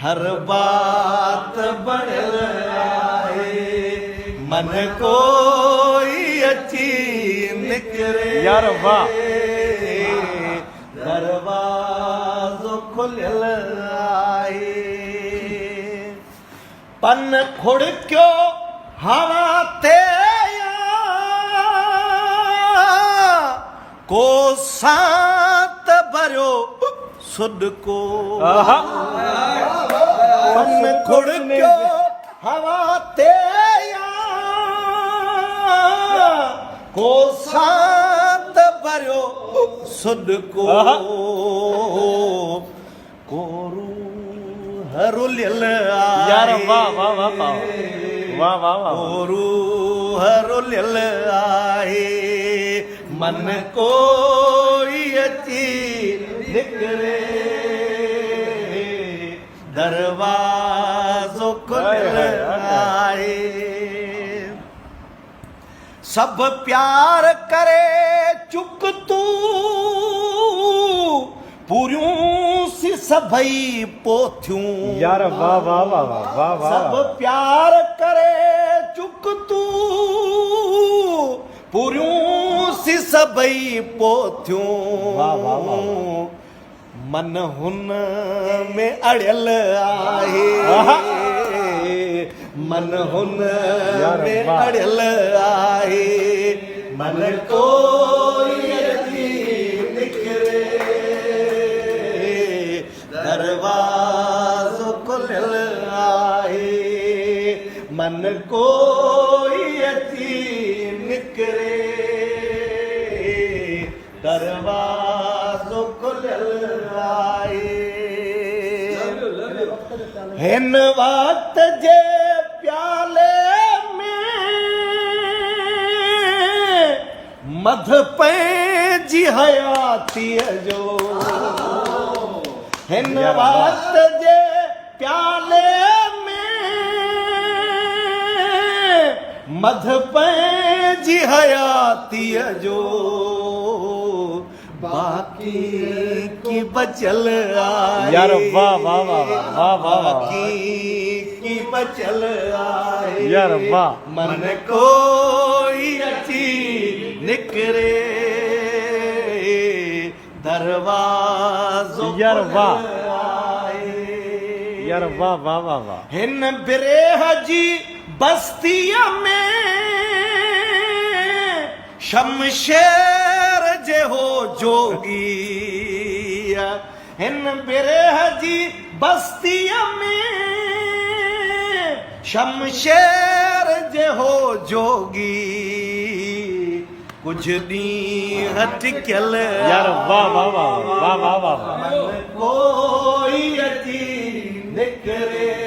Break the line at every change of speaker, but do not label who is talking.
हर बात बढ़ियल आहे मन कोई अची निकिरे
यार वाह
दरवाज़ो खुलियल आहे पन खुड़कियो हवा ते को सात भरियो सुडको पन खुड़कियो हवा ते को सात भरियो सुडको कोरू हरुलियल
यार वाह वाह वाह वाह वाह वाह वाह
कोरू हरुलियल आहे मन कोई अची निकिरे दरवाज़ो खुलियल आहे सब प्यार करे चुक तू पूरियूं सी सभई पोथियूं
यार वाह वाह वाह वाह वाह
सब प्यार करे चुक तू पूरियूं सी सभई पोथियूं
वाह वाह वाह
मन हुन में अड़ियल आहे मन हुन में अड़ियल आहे मन कोई अची निकिरे दरवाज़ो खुलियल आहे मन कोई अची निकिरे दरवाज़ो खुलियल आहे हिन वक्त जे प्याले में मध पंहिंजी हयातीअ जो हिन वक्त जे प्याले में मध पंहिंजी हयातीअ जो बाकी की बचल आहे
यार वाह वाह वाह वाह वाह
बाकी की बचल आहे
यार वाह
मन कोई अची निकिरे दरवाज़ो
यार वाह
आहे
यार वाह वाह वाह वाह
हिन बिरेह जी बस्तीअ में शमशेर जे हो जोगी हिन बिरेह जी बस्तीअ में शमशेर जे हो जोगी कुछ ॾींहं टिकियल
यार वाह वाह वाह वाह वाह वाह
मन कोई अची निकिरे